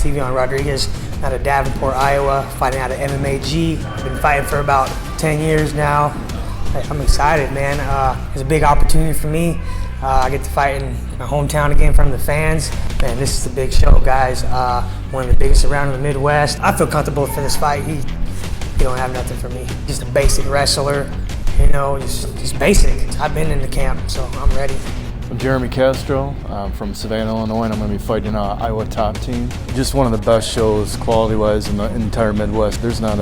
It's Evian Rodriguez out of Davenport, Iowa, fighting out of MMAG. I've been fighting for about 10 years now. I'm excited, man. It's a big opportunity for me. I get to fight in my hometown again from the fans. Man, this is a big show, guys. One of the biggest around in the Midwest. I feel comfortable for this fight. He don't have nothing for me. Just a basic wrestler, you know, just basic. I've been in the camp, so I'm ready. I'm Jeremy Castro. I'm from Savannah, Illinois, and I'm going to be fighting Iowa Top Team. Just one of the best shows, quality-wise, in the entire Midwest. There's not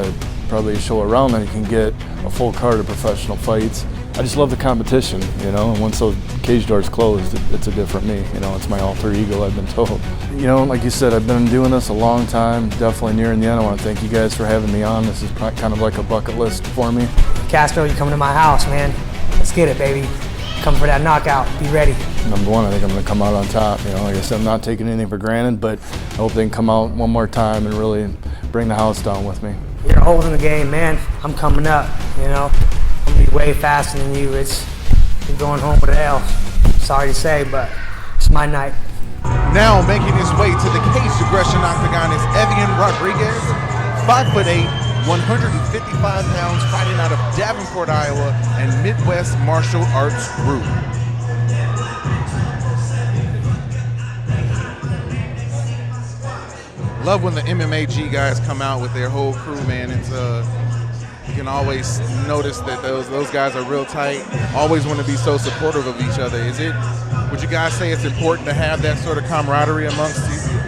probably a show around that you can get a full card of professional fights. I just love the competition, you know, and once those cage doors closed, it's a different me, you know, it's my alter ego, I've been told. You know, like you said, I've been doing this a long time, definitely nearing the end. I want to thank you guys for having me on. This is kind of like a bucket list for me. Castro, you coming to my house, man. Let's get it, baby. Come for that knockout, be ready. Number one, I think I'm going to come out on top. You know, like I said, I'm not taking anything for granted, but I hope they can come out one more time and really bring the house down with me. You're holding the game, man. I'm coming up, you know. I'm going to be way faster than you. You're going home with an L. Sorry to say, but it's my night. Now making his way to the cage aggression octagon is Evian Rodriguez, 5'8", 155 pounds, fighting out of Davenport, Iowa, and Midwest Martial Arts Group. Love when the MMAG guys come out with their whole crew, man. It's you can always notice that those guys are real tight. Always want to be so supportive of each other. Would you guys say it's important to have that sort of camaraderie amongst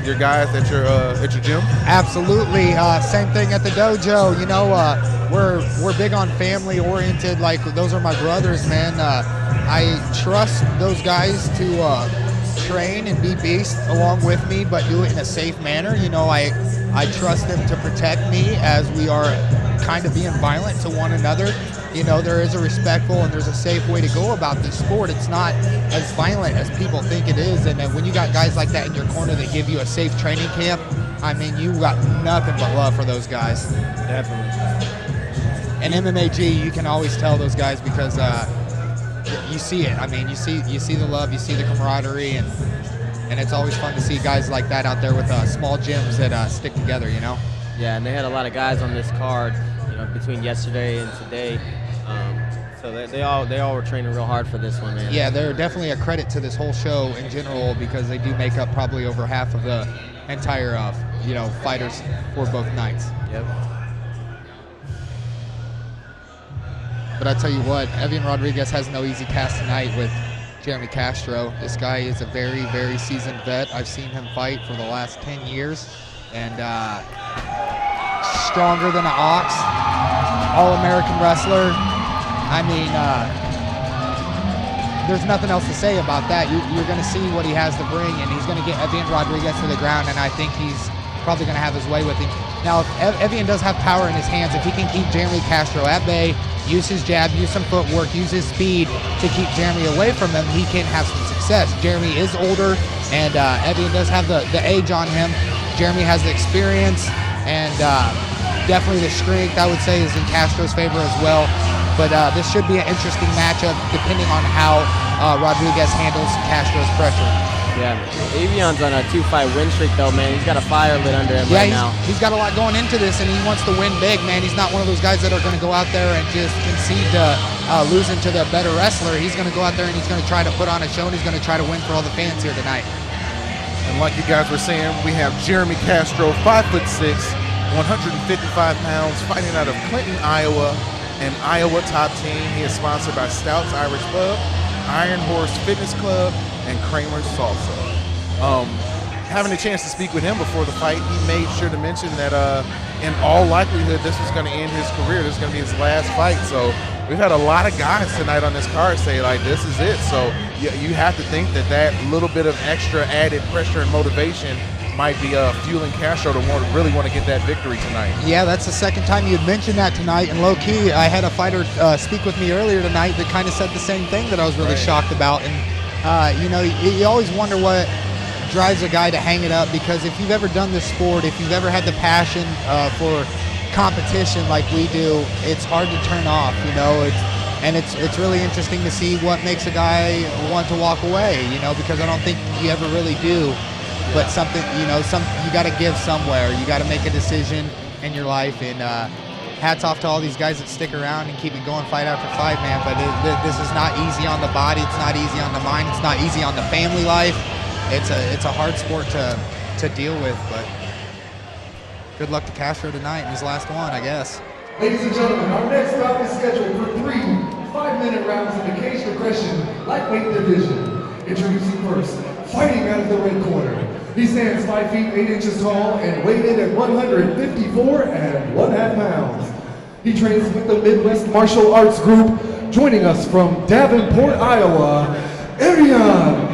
your guys at your gym? Absolutely. Same thing at the dojo. You know, we're big on family oriented. Like, those are my brothers, man. I trust those guys to train and be beasts along with me, but do it in a safe manner. You know, I trust them to protect me as we are kind of being violent to one another. You know, there is a respectful and there's a safe way to go about this sport. It's not as violent as people think it is. And when you got guys like that in your corner that give you a safe training camp, I mean, you got nothing but love for those guys. Definitely. And MMAG, you can always tell those guys because you see it. I mean, you see the love, you see the camaraderie, and it's always fun to see guys like that out there with small gyms that stick together, you know? Yeah, and they had a lot of guys on this card, you know, between yesterday and today. So they all were training real hard for this one, man. Yeah, they're definitely a credit to this whole show in general because they do make up probably over half of the entire, fighters for both nights. Yep. But I tell you what, Evian Rodriguez has no easy task tonight with Jeremy Castro. This guy is a very, very seasoned vet. I've seen him fight for the last 10 years, and stronger than an ox, all-American wrestler. I mean, there's nothing else to say about that. You're going to see what he has to bring, and he's going to get Evian Rodriguez to the ground, and I think he's probably going to have his way with him. Now, if Evian does have power in his hands, if he can keep Jeremy Castro at bay, use his jab, use some footwork, use his speed to keep Jeremy away from him, he can have some success. Jeremy is older, and Evian does have the age on him. Jeremy has the experience, and definitely the strength, I would say, is in Castro's favor as well. But this should be an interesting matchup depending on how Rodriguez handles Castro's pressure. Yeah, Evian's on a 2-fight win streak though, man. He's got a fire lit under him right now. He's got a lot going into this, and he wants to win big, man. He's not one of those guys that are going to go out there and just concede to losing to the better wrestler. He's going to go out there and he's going to try to put on a show, and he's going to try to win for all the fans here tonight. And like you guys were saying, we have Jeremy Castro, 5'6", 155 pounds, fighting out of Clinton, Iowa, and Iowa Top Team. He is sponsored by Stout's Irish Pub, Iron Horse Fitness Club, and Kramer's Salsa. Having a chance to speak with him before the fight, he made sure to mention that in all likelihood this was going to end his career. This is going to be his last fight. So we've had a lot of guys tonight on this card say, like, this is it. So you have to think that little bit of extra added pressure and motivation might be fueling Castro to really want to get that victory tonight. Yeah, that's the second time you had mentioned that tonight. And low-key, I had a fighter speak with me earlier tonight that kind of said the same thing that I was really shocked about. And, you always wonder what drives a guy to hang it up, because if you've ever done this sport, if you've ever had the passion for competition like we do, it's hard to turn off, it's really interesting to see what makes a guy want to walk away, because I don't think you ever really do but something, you got to give somewhere. You got to make a decision in your life, and hats off to all these guys that stick around and keep it going fight after fight, man. But this is not easy on the body. It's not easy on the mind. It's not easy on the family life. It's a hard sport to deal with, but good luck to Castro tonight in his last one, I guess. Ladies and gentlemen, our next bout is scheduled for 3 5-minute rounds in the caged aggression lightweight division. Introducing first, fighting out of the red corner. He stands 5 feet 8 inches tall and weighed in at 154 1/2 pounds. He trains with the Midwest Martial Arts Group. Joining us from Davenport, Iowa, Evian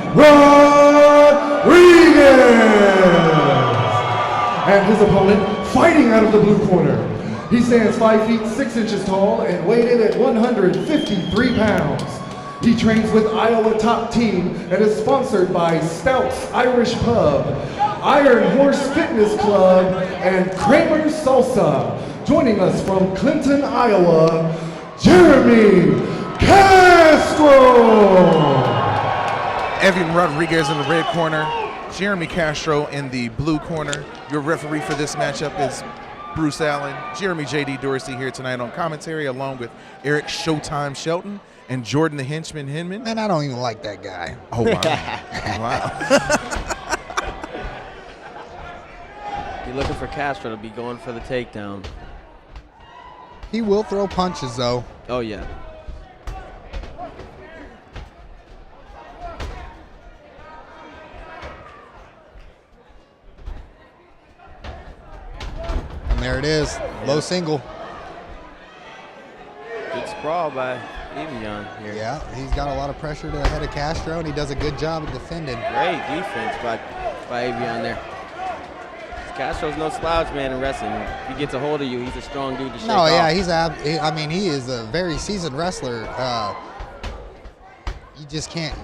and his opponent fighting out of the blue corner. He stands 5 feet 6 inches tall and weighed in at 153 pounds. He trains with Iowa Top Team and is sponsored by Stouts Irish Pub, Iron Horse Fitness Club, and Kramer's Salsa. Joining us from Clinton, Iowa, Jeremy Castro. Evian Rodriguez in the red corner, Jeremy Castro in the blue corner. Your referee for this matchup is Bruce Allen. Jeremy J.D. Dorsey here tonight on commentary, along with Eric Showtime Shelton and Jordan the Henchman Hinman. Man, I don't even like that guy. Oh, wow. Wow. You're looking for Castro to be going for the takedown. He will throw punches, though. Oh, yeah. And there it is, low single. Good sprawl by Evian here. Yeah, he's got a lot of pressure to the head of Castro, and he does a good job of defending. Great defense by Evian there. Castro's no slouch, man, in wrestling. If he gets a hold of you, he's a strong dude to shake off. No, yeah, he is a very seasoned wrestler. You just can't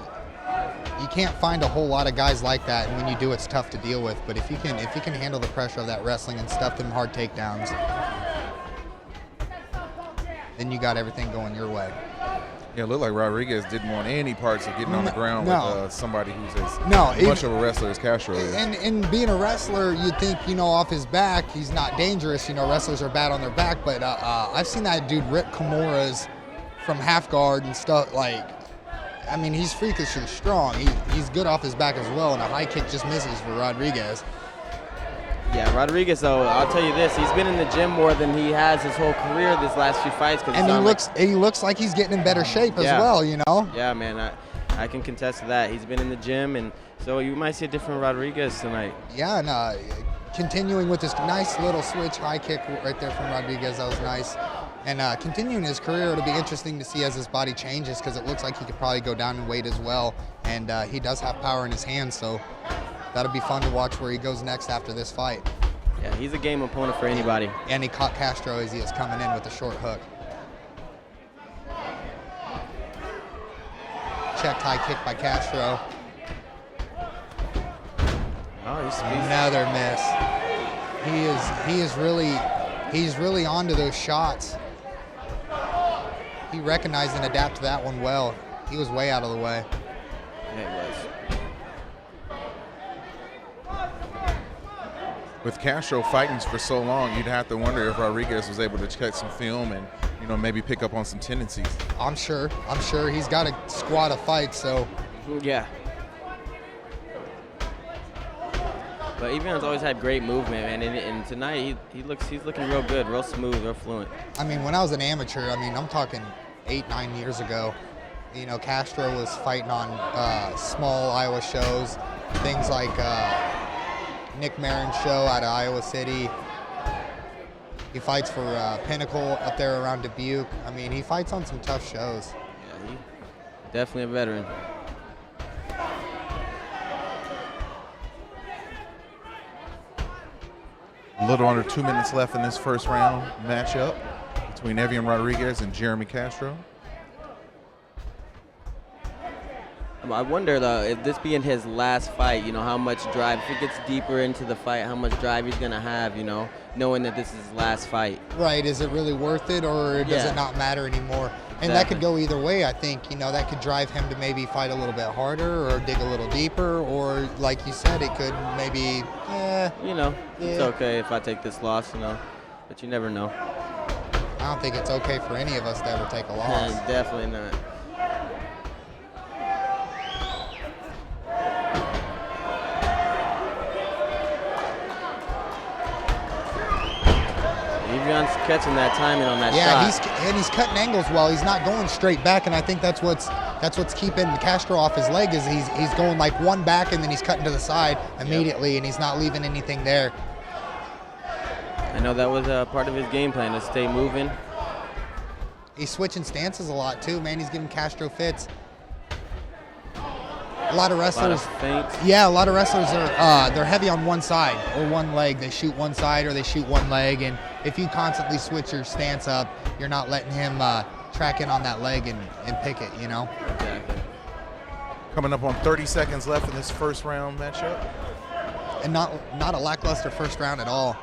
find a whole lot of guys like that, and when you do, it's tough to deal with. But if you can handle the pressure of that wrestling and stuff them hard takedowns, then you got everything going your way. Yeah, it looked like Rodriguez didn't want any parts of getting on the ground with somebody who's as much of a wrestler as Castro is. And being a wrestler, you'd think, off his back, he's not dangerous. Wrestlers are bad on their back, but I've seen that dude rip Kimuras from half guard and stuff. He's freakishly strong. He's good off his back as well, and a high kick just misses for Rodriguez. Yeah, Rodriguez, though, I'll tell you this, he's been in the gym more than he has his whole career this last few fights. And he looks like he's getting in better shape as well, Yeah, man, I can contest to that. He's been in the gym, and so you might see a different Rodriguez tonight. Yeah, and continuing with this nice little switch high kick right there from Rodriguez, that was nice. And continuing his career, it'll be interesting to see as his body changes, because it looks like he could probably go down in weight as well. And he does have power in his hands, so that'll be fun to watch where he goes next after this fight. Yeah, he's a game opponent for anybody. And he caught Castro as he is coming in with a short hook. Checked high kick by Castro. Oh, he's another miss. He's really onto those shots. He recognized and adapted to that one well. He was way out of the way. Yeah, it was. With Castro fighting for so long, you'd have to wonder if Rodriguez was able to check some film and, maybe pick up on some tendencies. I'm sure he's got a squad of fights, so. Yeah. But Evian's always had great movement, man, and tonight he's looking real good, real smooth, real fluent. When I was an amateur, I'm talking 8-9 years ago, Castro was fighting on small Iowa shows, things like Nick Marin's show out of Iowa City. He fights for Pinnacle up there around Dubuque. He fights on some tough shows. Yeah, he's definitely a veteran. A little under 2 minutes left in this first round matchup between Evian Rodriguez and Jeremy Castro. I wonder, though, if this being his last fight, you know, how much drive, if he gets deeper into the fight, how much drive he's going to have, you know, knowing that this is his last fight. Right. Is it really worth it, or does it not matter anymore? And that could go either way, I think. You know, that could drive him to maybe fight a little bit harder or dig a little deeper, or like you said, it could maybe, You know, it's okay if I take this loss, you know, but you never know. I don't think it's okay for any of us to ever take a loss. Yeah, definitely not. Evian's catching that timing on that shot. Yeah, he's cutting angles well. He's not going straight back, and I think that's what's keeping Castro off his leg. Is he's going like one back and then he's cutting to the side immediately, and he's not leaving anything there. I know that was part of his game plan, to stay moving. He's switching stances a lot too, man. He's giving Castro fits. A lot of wrestlers. A lot of feints. Yeah, a lot of wrestlers are they're heavy on one side or one leg. They shoot one side or they shoot one leg, and if you constantly switch your stance up, you're not letting him track in on that leg and pick it, you know? Exactly. Coming up on 30 seconds left in this first round matchup. And not a lackluster first round at all.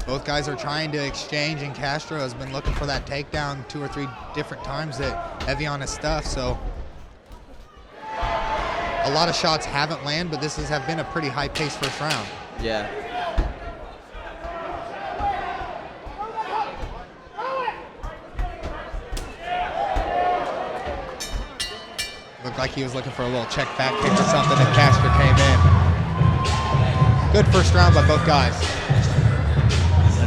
Both guys are trying to exchange, and Castro has been looking for that takedown 2 or 3 different times that Evian has stuffed. So a lot of shots haven't landed, but this has been a pretty high-paced first round. Yeah. Looked like he was looking for a little check back kick or something, and Castro came in. Good first round by both guys.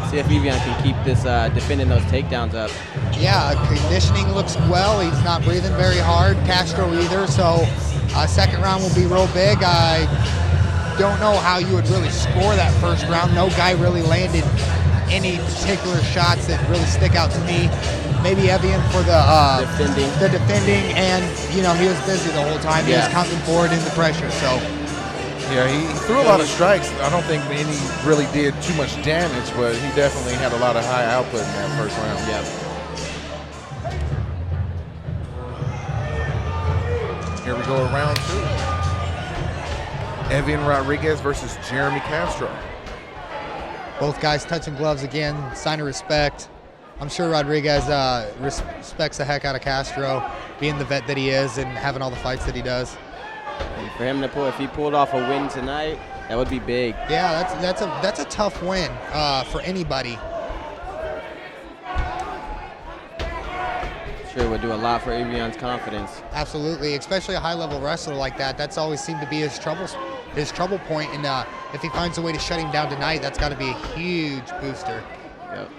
See if Evian can keep this defending those takedowns up. Yeah, conditioning looks well. He's not breathing very hard. Castro either. So second round will be real big. I don't know how you would really score that first round. No guy really landed any particular shots that really stick out to me. Maybe Evian for the defending, and you know, he was busy the whole time. He was counting forward into pressure. So. Yeah, he threw a lot of strikes. I don't think any really did too much damage, but he definitely had a lot of high output in that first round. Yep. Here we go, round 2. Evian Rodriguez versus Jeremy Castro. Both guys touching gloves again, sign of respect. I'm sure Rodriguez respects the heck out of Castro, being the vet that he is and having all the fights that he does. And for him to pull, if he pulled off a win tonight, that would be big. Yeah, that's a tough win for anybody. Sure would do a lot for Evian's confidence. Absolutely, especially a high-level wrestler like that. That's always seemed to be his trouble point, and if he finds a way to shut him down tonight, that's got to be a huge booster. Yep.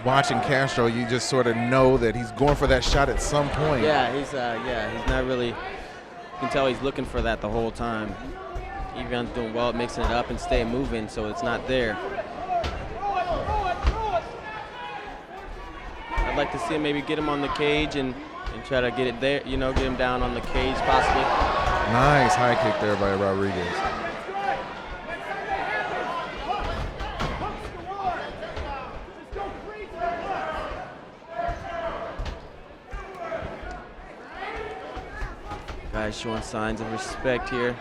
Watching Castro, you just sort of know that he's going for that shot at some point. Yeah, he's not really. You can tell he's looking for that the whole time. Evian's doing well at mixing it up and staying moving, so it's not there. I'd like to see him maybe get him on the cage and try to get it there. You know, get him down on the cage possibly. Nice high kick there by Rodriguez. Guys showing signs of respect here.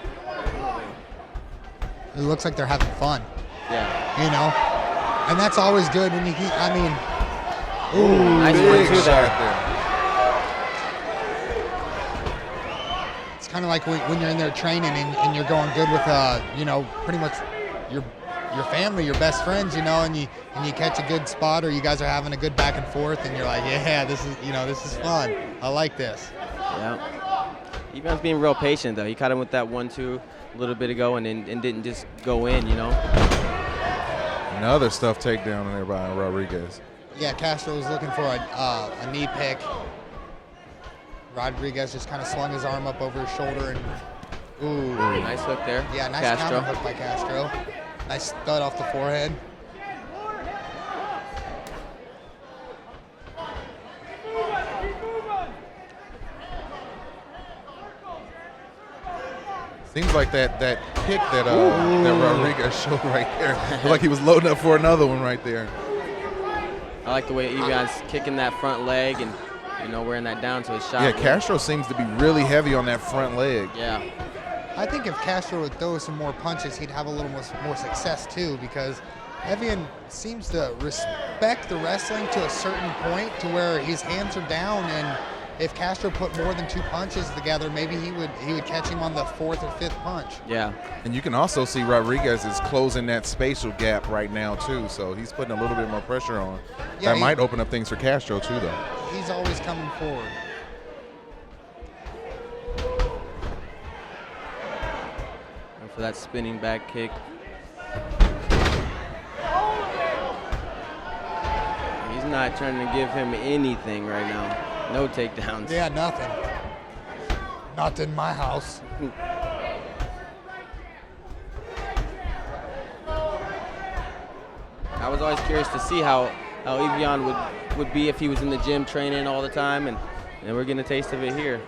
It looks like they're having fun. Yeah. You know, and that's always good when you keep. I mean, nice one too there. It's kind of like when you're in there training and you're going good with you know, pretty much your family, your best friends, you know, and you catch a good spot, or you guys are having a good back and forth, and you're like, yeah, this is fun. I like this. Yeah. Evian's being real patient though. He caught him with that 1-2 a little bit ago and didn't just go in, you know. Another stuffed takedown in there by Rodriguez. Yeah, Castro was looking for a knee pick. Rodriguez just kind of swung his arm up over his shoulder and ooh. Nice hook there. Yeah, nice Castro. counter hook by Castro. Nice stud off the forehead. Seems like that kick that Rodriguez showed right there. Looked like he was loading up for another one right there. I like the way Evian's kicking that front leg and, wearing that down to his shot. Yeah, Castro seems to be really heavy on that front leg. Yeah. I think if Castro would throw some more punches, he'd have a little more success too, because Evian seems to respect the wrestling to a certain point to where his hands are down, and if Castro put more than 2 punches together, maybe he would catch him on the 4th or 5th punch. Yeah. And you can also see Rodriguez is closing that spatial gap right now too, so he's putting a little bit more pressure on. Yeah, that might open up things for Castro too, though. He's always coming forward. And for that spinning back kick. He's not trying to give him anything right now. No takedowns. Yeah, nothing. Not in my house. I was always curious to see how Evian would be if he was in the gym training all the time, and we're getting a taste of it here.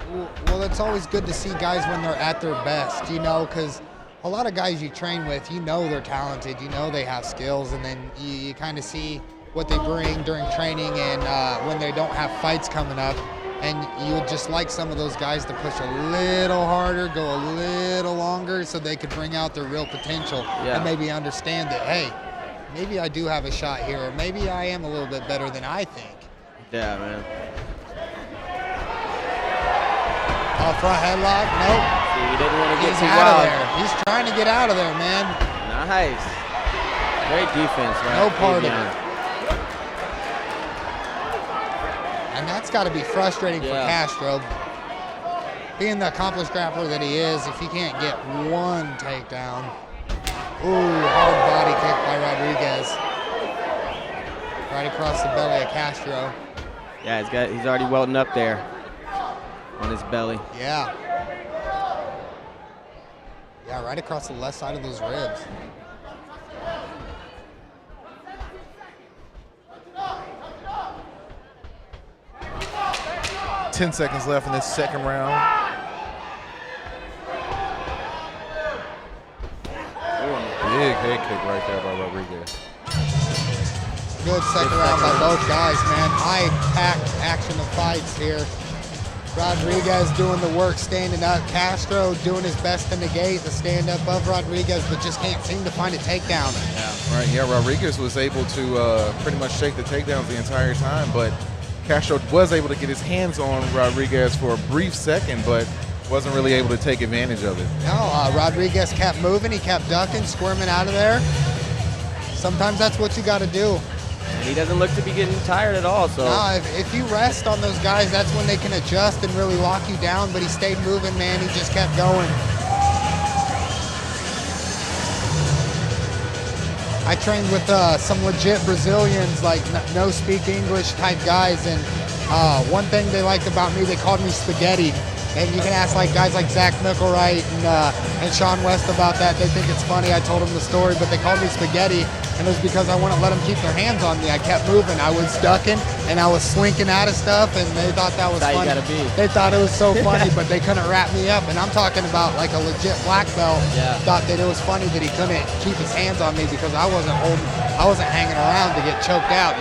Well, it's always good to see guys when they're at their best, because a lot of guys you train with, they're talented, they have skills, and then you kind of see what they bring during training and when they don't have fights coming up. And you would just like some of those guys to push a little harder, go a little longer, so they could bring out their real potential and maybe understand that, hey, maybe I do have a shot here, or maybe I am a little bit better than I think. Yeah, man. Front headlock, nope. See, he didn't want to get He's too out wild. of there. He's trying to get out of there, man. Nice. Great defense, right? No part of Evian. it. And that's got to be frustrating for Castro. Being the accomplished grappler that he is, if he can't get one takedown. Ooh, hard body kick by Rodriguez. Right across the belly of Castro. Yeah, he's already welting up there on his belly. Yeah. Yeah, right across the left side of those ribs. Ten seconds left in this second round. Big head kick right there by Rodriguez. Good second round by both guys, man. High-packed action of fights here. Rodriguez doing the work, standing up. Castro doing his best to negate the stand-up of Rodriguez, but just can't seem to find a takedown. Yeah, right. Yeah, Rodriguez was able to pretty much shake the takedowns the entire time, but Castro was able to get his hands on Rodriguez for a brief second, but wasn't really able to take advantage of it. No, Rodriguez kept moving. He kept ducking, squirming out of there. Sometimes that's what you got to do. And he doesn't look to be getting tired at all. So no, if you rest on those guys, that's when they can adjust and really lock you down. But he stayed moving, man. He just kept going. I trained with some legit Brazilians, like no speak English type guys, and one thing they liked about me, they called me spaghetti. And you can ask guys like Zach Mickelwright and Sean West about that. They think it's funny. I told them the story, but they called me spaghetti, and it was because I wouldn't let them keep their hands on me. I kept moving. I was ducking, and I was slinking out of stuff, and they thought that was funny. They thought it was so funny, but they couldn't wrap me up. And I'm talking about like a legit black belt. Yeah. Thought that it was funny that he couldn't keep his hands on me because I wasn't hanging around to get choked out,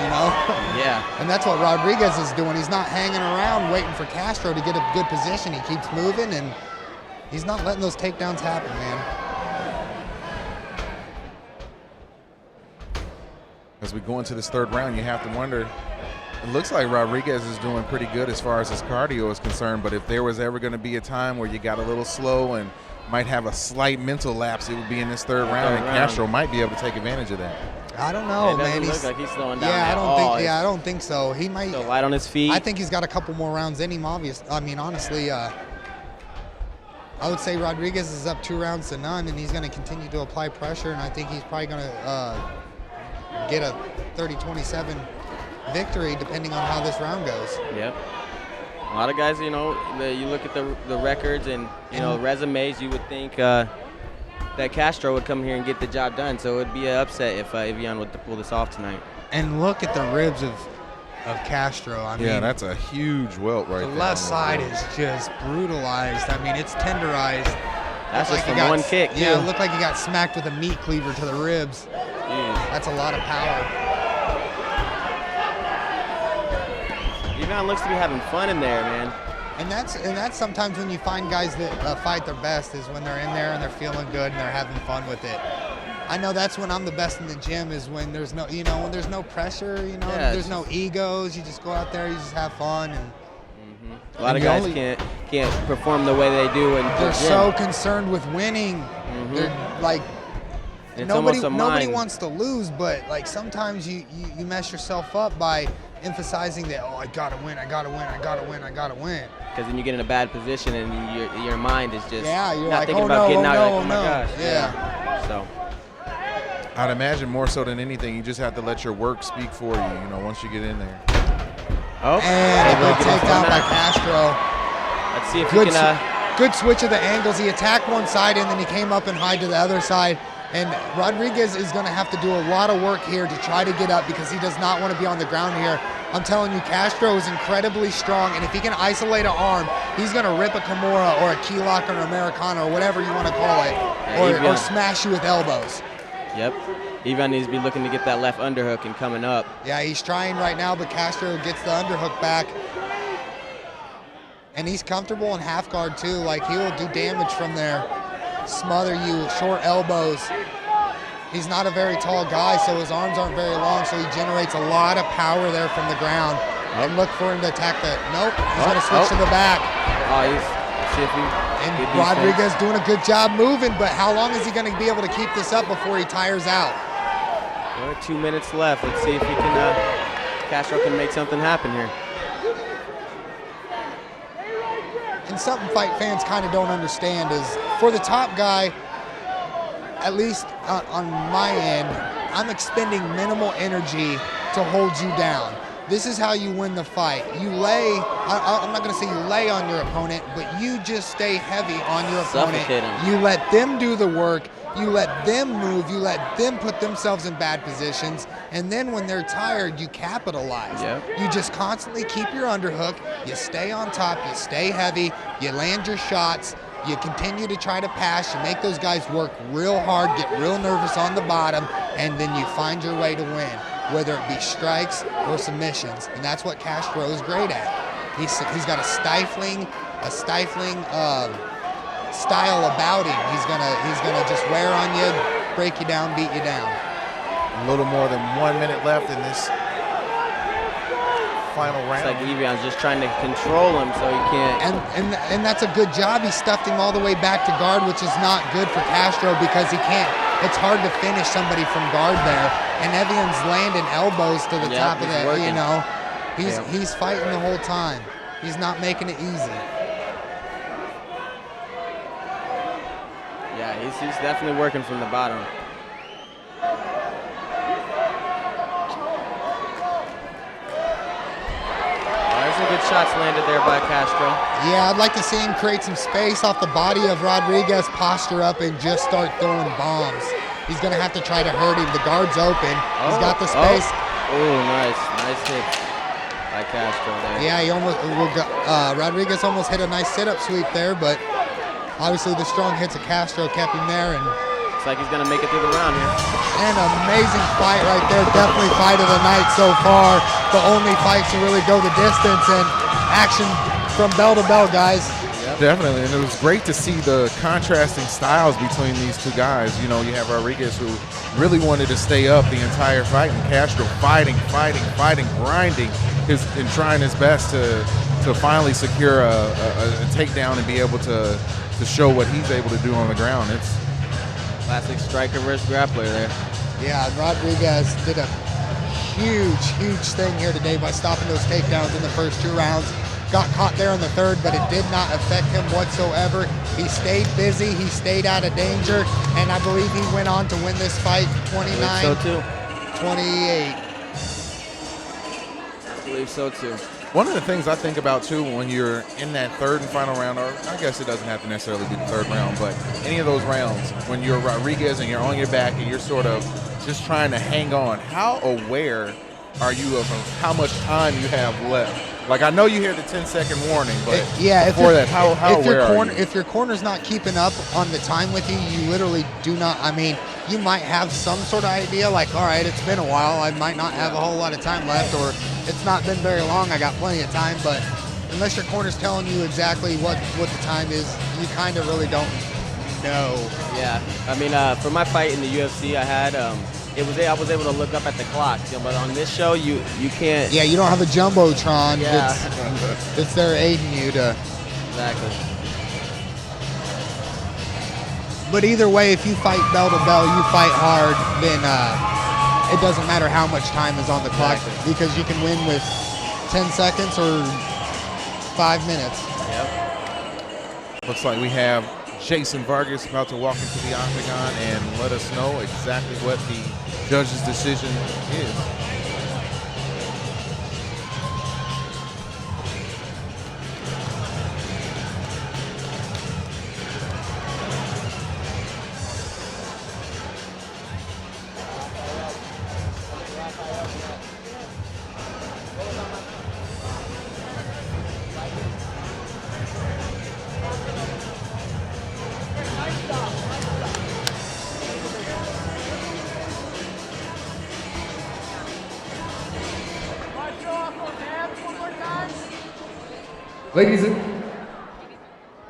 Yeah. And that's what Rodriguez is doing. He's not hanging around waiting for Castro to get a good position. He keeps moving, and he's not letting those takedowns happen, man. As we go into this third round, you have to wonder, it looks like Rodriguez is doing pretty good as far as his cardio is concerned, but if there was ever going to be a time where you got a little slow and might have a slight mental lapse, it would be in this third round, and Castro might be able to take advantage of that. I don't know, man. It doesn't look like he's slowing down I at don't all. think. Yeah, I don't think so. He might. Still light on his feet. I think he's got a couple more rounds in him. Honestly, I would say Rodriguez is up 2-0 and he's going to continue to apply pressure. And I think he's probably going to get a 30-27 victory, depending on how this round goes. Yep. A lot of guys, you look at the records and resumes. You would think that Castro would come here and get the job done. So it would be an upset if Evian would pull this off tonight. And look at the ribs of Castro. I mean, that's a huge welt right there. The left side is just brutalized. I mean, it's tenderized. That's Looked just he from got- one kick, Yeah, too. it looked like he got smacked with a meat cleaver to the ribs. Jeez. That's a lot of power. Evian looks to be having fun in there, man. And that's sometimes when you find guys that fight their best is when they're in there and they're feeling good and they're having fun with it. I know that's when I'm the best in the gym, is when there's no, when there's no pressure, Yeah, there's no egos. You just go out there, you just have fun, and A lot of guys can't perform the way they do in the they're gym. so concerned with winning. They're like, It's nobody almost a mind. wants to lose, but like sometimes you mess yourself up by emphasizing that, oh, I gotta win, I gotta win, I gotta win, I gotta win. Because then you get in a bad position and your mind is just Yeah, you're not like, thinking oh, about no, getting oh, out. no, You're like, oh my no. gosh. Yeah. So I'd imagine more so than anything, you just have to let your work speak for you, once you get in there. oh, And a able to good get his takedown phone by out. Castro. Let's see if Good, he can. good switch of the angles. He attacked one side and then he came up and high to the other side. And Rodriguez is going to have to do a lot of work here to try to get up because he does not want to be on the ground here. I'm telling you, Castro is incredibly strong, and if he can isolate an arm, he's going to rip a Kimura or a key lock or an Americana or whatever you want to call it, or smash you with elbows. Yep. Evian needs to be looking to get that left underhook and coming up. Yeah, he's trying right now, but Castro gets the underhook back. And he's comfortable in half guard too. Like, he will do damage from there. Smother you, short elbows. He's not a very tall guy, so his arms aren't very long, so he generates a lot of power there from the ground. And look for him to attack the, nope, he's gonna switch to the back. Oh, let's see if he And good Rodriguez doing a good job moving, but how long is he gonna be able to keep this up before he tires out? Well, 2 minutes left. Let's see if he can, Castro can make something happen here. And something fight fans kind of don't understand is, for the top guy, at least on my end, I'm expending minimal energy to hold you down. This is how you win the fight. You lay, I'm not going to say you lay on your opponent, but you just stay heavy on your opponent. Suffocate him. You let them do the work. You let them move. You let them put themselves in bad positions. And then when they're tired, you capitalize. Yep. You just constantly keep your underhook. You stay on top. You stay heavy. You land your shots. You continue to try to pass. You make those guys work real hard, get real nervous on the bottom, and then you find your way to win, whether it be strikes or submissions. And that's what Castro is great at. He's got a stifling style about him. He's gonna just wear on you, break you down, beat you down. A little more than 1 minute left in this final round. It's like Evian's just trying to control him so he can't. And that's a good job. He stuffed him all the way back to guard, which is not good for Castro because he can't. It's hard to finish somebody from guard there. And Evian's landing elbows to the top of he's the, working. He's fighting the whole time. He's not making it easy. Yeah, he's definitely working from the bottom. There's some good shots landed there by Castro. Yeah, I'd like to see him create some space off the body of Rodriguez, posture up, and just start throwing bombs. He's going to have to try to hurt him. The guard's open. He's got the space. Oh, nice hit by Castro there. Yeah, Rodriguez almost hit a nice sit-up sweep there, but obviously the strong hits of Castro kept him there. And looks like he's going to make it through the round here. an amazing fight right there. Definitely fight of the night so far. The only fight to really go the distance, and action from bell to bell, guys. Definitely, and it was great to see the contrasting styles between these two guys. You have Rodriguez, who really wanted to stay up the entire fight, and Castro fighting, grinding and trying his best to finally secure a takedown and be able to show what he's able to do on the ground. It's classic striker versus grappler there. Yeah, Rodriguez did a huge thing here today by stopping those takedowns in the first 2 rounds. Got caught there in the third, but it did not affect him whatsoever. He stayed busy, he stayed out of danger, and I believe he went on to win this fight 29-28. I believe so too. one of the things I think about too when you're in that third and final round, or I guess it doesn't have to necessarily be the third round, but any of those rounds when you're Rodriguez and you're on your back and you're sort of just trying to hang on, how aware are you of how much time you have left? Like, I know you hear the 10-second warning, but before that, how aware are you? If your corner's not keeping up on the time with you, you literally do not. I mean, you might have some sort of idea, like, all right, it's been a while, I might not have a whole lot of time left, or it's not been very long, I got plenty of time, but unless your corner's telling you exactly what the time is, you kind of really don't know. Yeah, I mean, for my fight in the UFC, I had I was able to look up at the clock, but on this show, you can't. Yeah, you don't have a jumbotron. Yeah. It's there aiding you to. Exactly. But either way, if you fight bell to bell, you fight hard, then it doesn't matter how much time is on the clock, because you can win with 10 seconds or 5 minutes. Yep. Looks like we have Jason Vargas about to walk into the octagon and let us know exactly what the judge's decision is.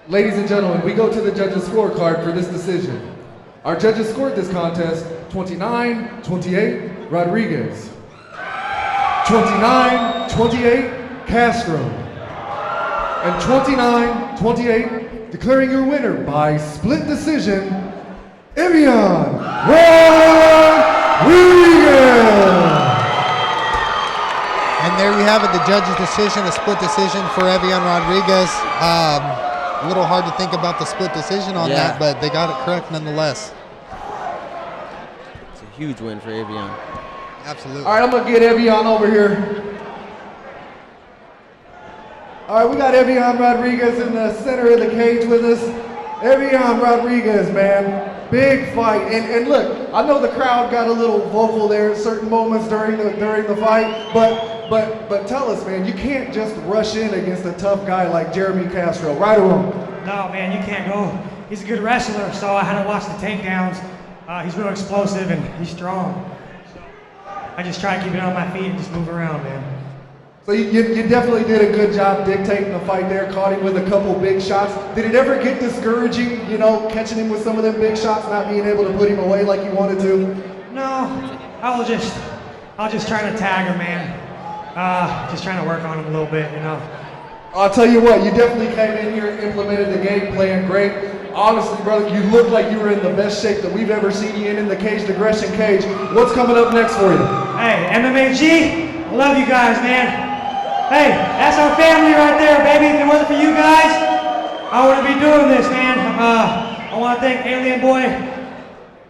Ladies and gentlemen, we go to the judges' scorecard for this decision. Our judges scored this contest 29-28 Rodriguez, 29-28 Castro, and 29-28 declaring your winner by split decision, Evian Rodriguez. And there you have it, the judge's decision, a split decision for Evian Rodriguez. A little hard to think about the split decision on that, but they got it correct nonetheless. It's a huge win for Evian. Absolutely. All right, I'm going to get Evian over here. All right, we got Evian Rodriguez in the center of the cage with us. Evian Rodriguez, man. Big fight. And look, I know the crowd got a little vocal there at certain moments during the fight, but tell us, man, you can't just rush in against a tough guy like Jeremy Castro, right or wrong? No, man, you can't go. He's a good wrestler, so I had to watch the takedowns. He's real explosive and he's strong. So I just try to keep it on my feet and just move around, man. So you definitely did a good job dictating the fight there, caught him with a couple big shots. Did it ever get discouraging, catching him with some of them big shots, not being able to put him away like you wanted to? No, I was just trying to tag him, man. Just trying to work on him a little bit, I'll tell you what, you definitely came in here and implemented the game plan great. Honestly, brother, you look like you were in the best shape that we've ever seen you in the caged aggression cage. What's coming up next for you? Hey, MMAG, I love you guys, man. Hey, that's our family right there, baby. If it wasn't for you guys, I wouldn't be doing this, man. I want to thank Alien Boy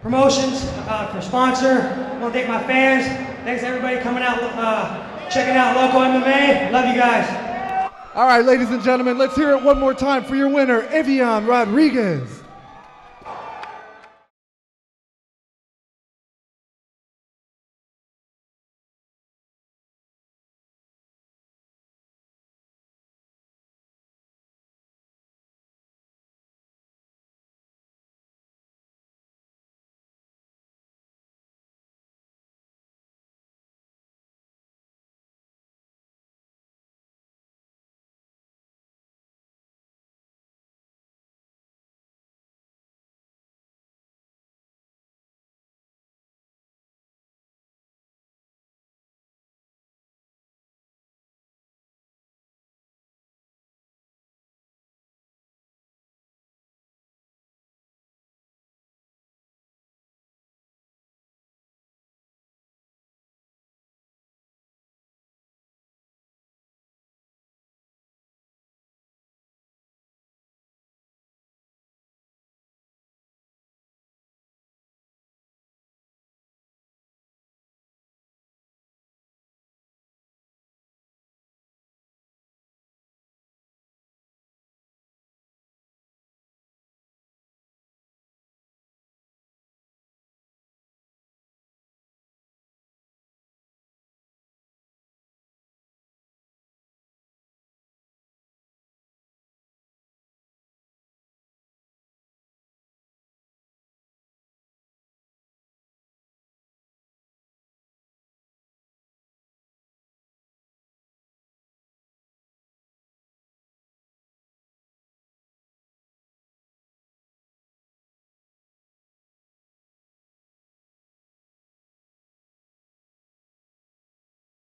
Promotions for sponsor. I want to thank my fans. Thanks to everybody coming out, checking out local MMA. Love you guys. All right, ladies and gentlemen, let's hear it one more time for your winner, Evian Rodriguez.